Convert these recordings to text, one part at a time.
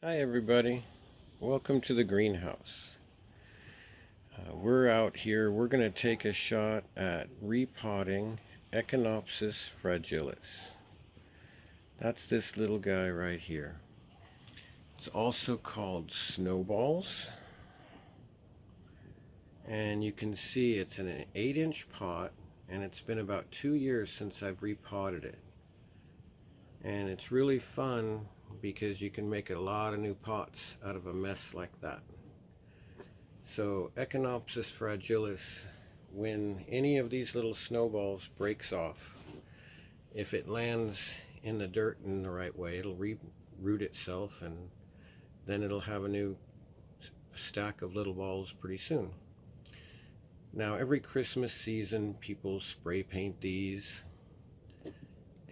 Hi everybody, welcome to the greenhouse. We're out here, we're going to take a shot at repotting Echinopsis fragilis. That's this little guy right here. It's also called snowballs. And you can see it's in an 8-inch pot, and it's been about 2 years since I've repotted it. And it's really fun because you can make a lot of new pots out of a mess like that. So Echinopsis fragilis, when any of these little snowballs breaks off, if it lands in the dirt in the right way, it'll reroot itself, and then it'll have a new stack of little balls pretty soon. Now every Christmas season people spray paint these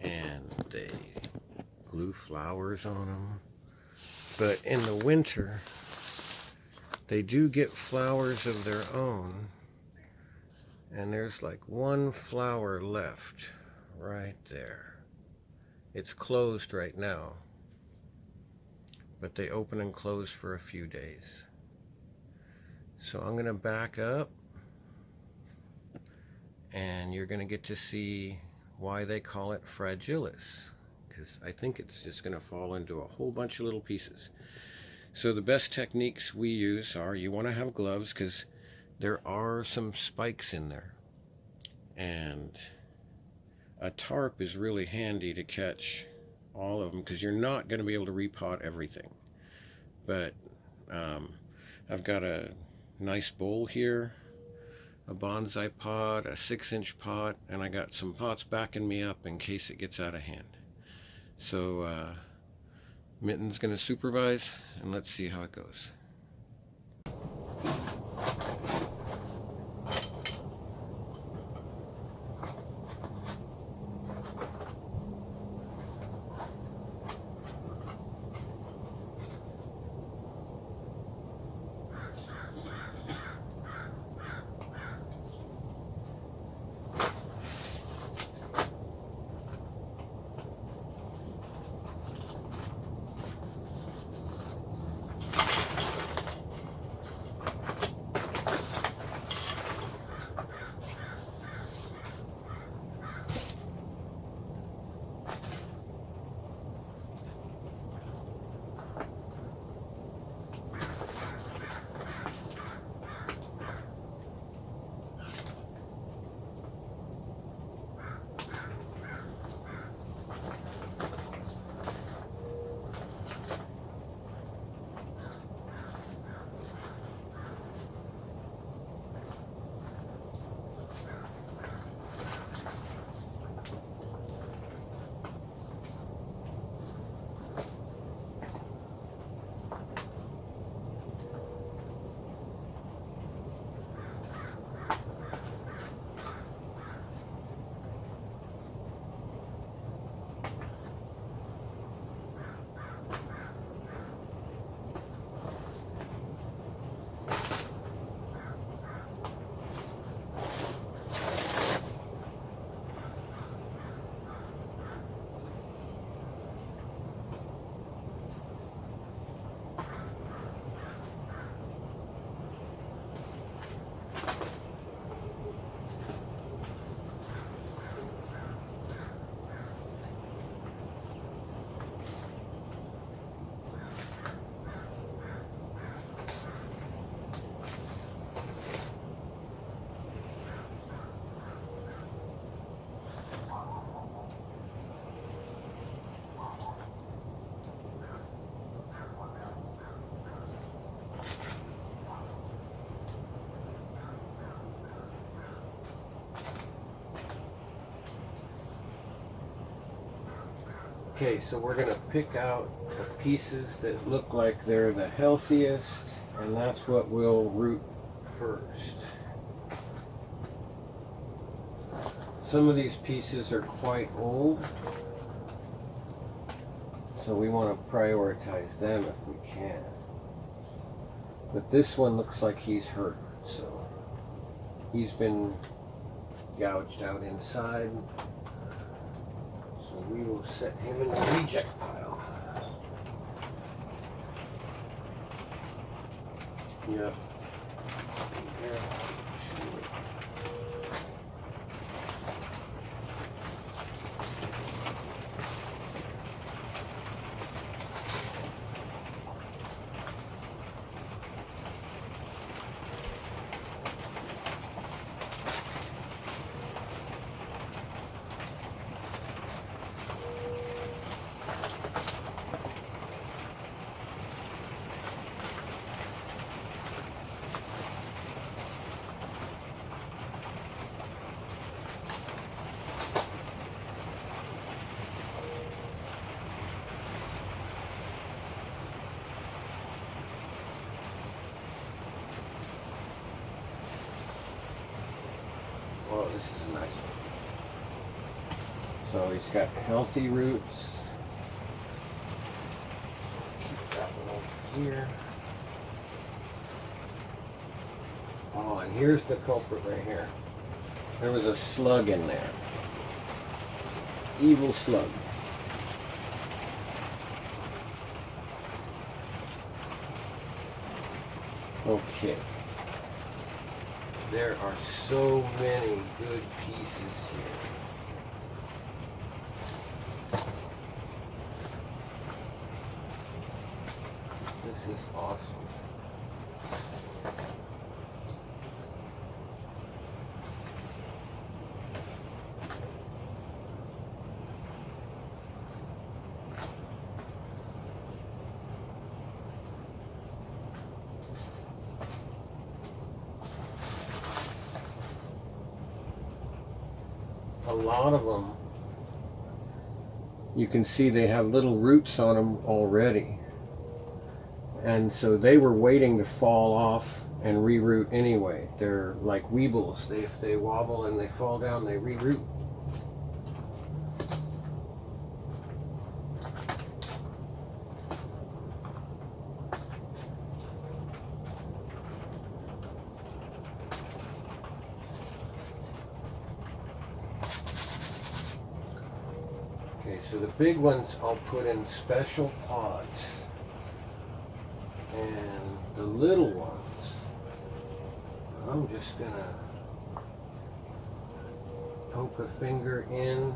and they glue flowers on them, but in the winter they do get flowers of their own, and there's like one flower left right there. It's closed right now, but they open and close for a few days. So I'm going to back up, and you're going to get to see why they call it fragilis, because I think it's just going to fall into a whole bunch of little pieces. So the best techniques we use are, you want to have gloves because there are some spikes in there, and a tarp is really handy to catch all of them because you're not going to be able to repot everything. But I've got a nice bowl here, a bonsai pot, a 6-inch pot, and I got some pots backing me up in case it gets out of hand. So Mitten's going to supervise, and let's see how it goes. Okay, so we're going to pick out the pieces that look like they're the healthiest, and that's what we'll root first. Some of these pieces are quite old, so we want to prioritize them if we can. But this one looks like he's hurt, so he's been gouged out inside. So we will set him in the reject pile. Yep. Oh, this is a nice one. So he's got healthy roots. Keep that one over here. Oh, and here's the culprit right here. There was a slug in there. Evil slug. Okay. There are so many good pieces here. This is awesome. A lot of them, you can see they have little roots on them already, and so they were waiting to fall off and reroot anyway. They're like weebles. If they wobble and they fall down, they reroot. Okay, so the big ones I'll put in special pots, and the little ones, I'm just gonna poke a finger in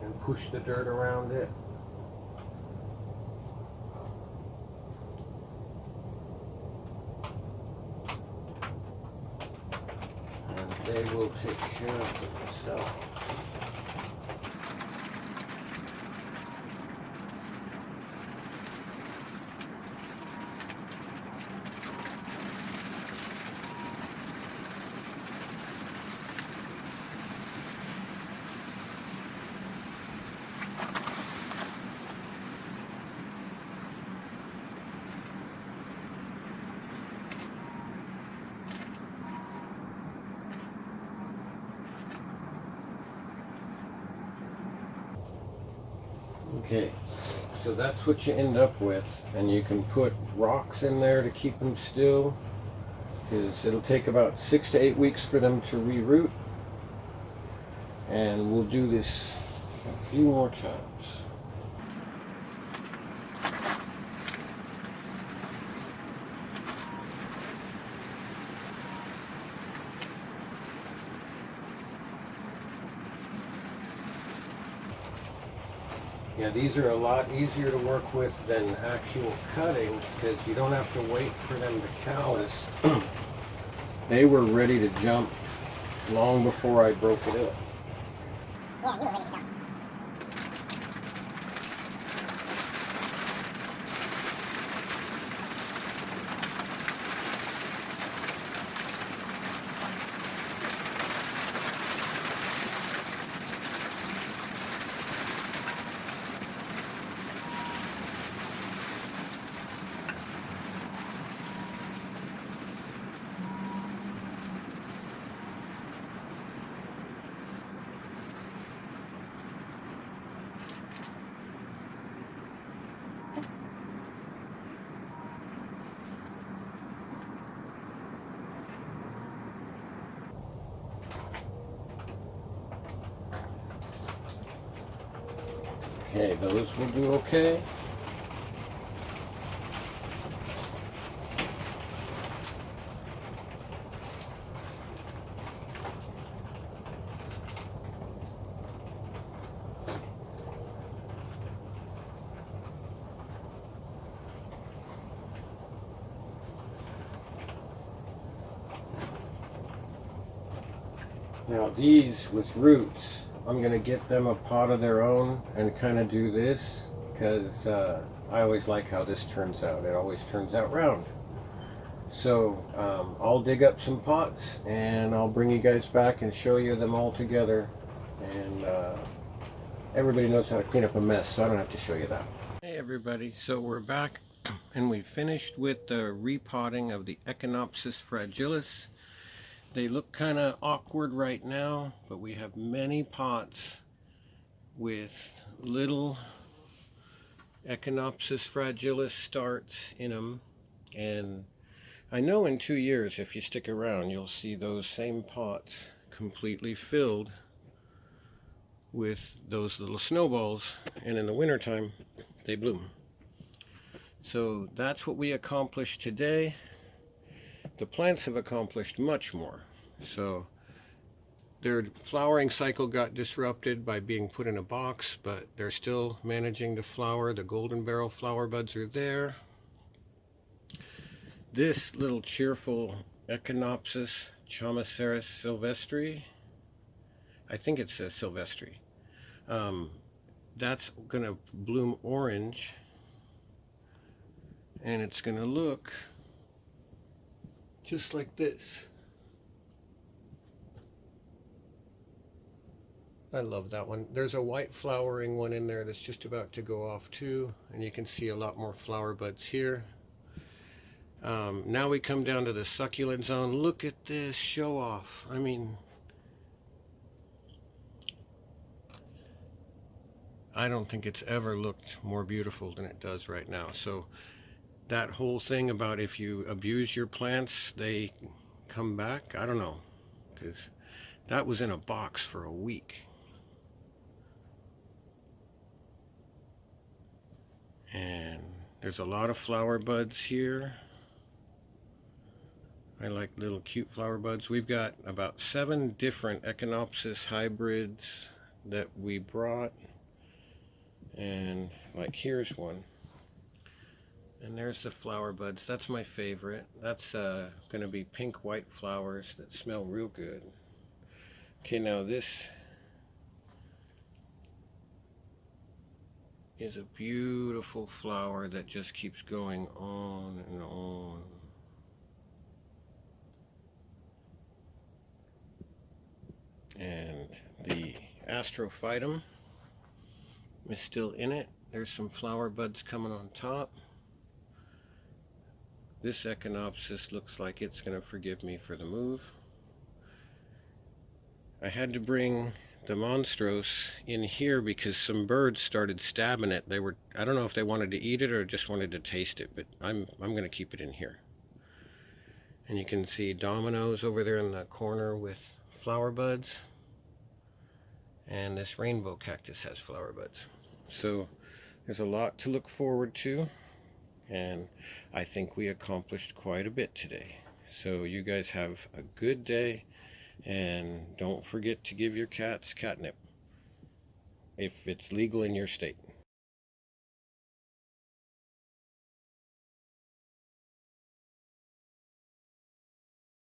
and push the dirt around it. And they will take care of themselves. Okay, so that's what you end up with, and you can put rocks in there to keep them still, because it'll take about 6 to 8 weeks for them to reroot, and we'll do this a few more times. Yeah, these are a lot easier to work with than actual cuttings because you don't have to wait for them to callus. They were ready to jump long before I broke it up. Yeah, you were ready to jump. Okay, those will do okay. Now these with roots, I'm going to get them a pot of their own and kind of do this because I always like how this turns out. It always turns out round. So I'll dig up some pots and I'll bring you guys back and show you them all together. And everybody knows how to clean up a mess, so I don't have to show you that. Hey everybody, so we're back and we finished with the repotting of the Echinopsis fragilis. They look kind of awkward right now, but we have many pots with little Echinopsis fragilis starts in them, and I know in 2 years, if you stick around, you'll see those same pots completely filled with those little snowballs, and in the wintertime they bloom. So that's what we accomplished today. The plants have accomplished much more. So their flowering cycle got disrupted by being put in a box, but they're still managing to flower. The golden barrel flower buds are there. This little cheerful Echinopsis Chamaceris sylvestri, I think it says sylvestri, that's going to bloom orange, and it's going to look just like this. I love that one. There's a white flowering one in there that's just about to go off too, and you can see a lot more flower buds here. Now we come down to the succulent zone. Look at this show off. I mean, I don't think it's ever looked more beautiful than it does right now. So that whole thing about if you abuse your plants, they come back, I don't know, because that was in a box for a week. And there's a lot of flower buds here. I like little cute flower buds. We've got about 7 different Echinopsis hybrids that we brought. And like here's one. And there's the flower buds. That's my favorite. That's going to be pink white flowers that smell real good. Okay, now this is a beautiful flower that just keeps going on and on. And the Astrophytum is still in it. There's some flower buds coming on top. This Echinopsis looks like it's going to forgive me for the move. I had to bring the Monstrose in here because some birds started stabbing it. I don't know if they wanted to eat it or just wanted to taste it, but I'm going to keep it in here. And you can see dominoes over there in the corner with flower buds. And this rainbow cactus has flower buds. So there's a lot to look forward to. And I think we accomplished quite a bit today. So you guys have a good day. And don't forget to give your cats catnip if it's legal in your state.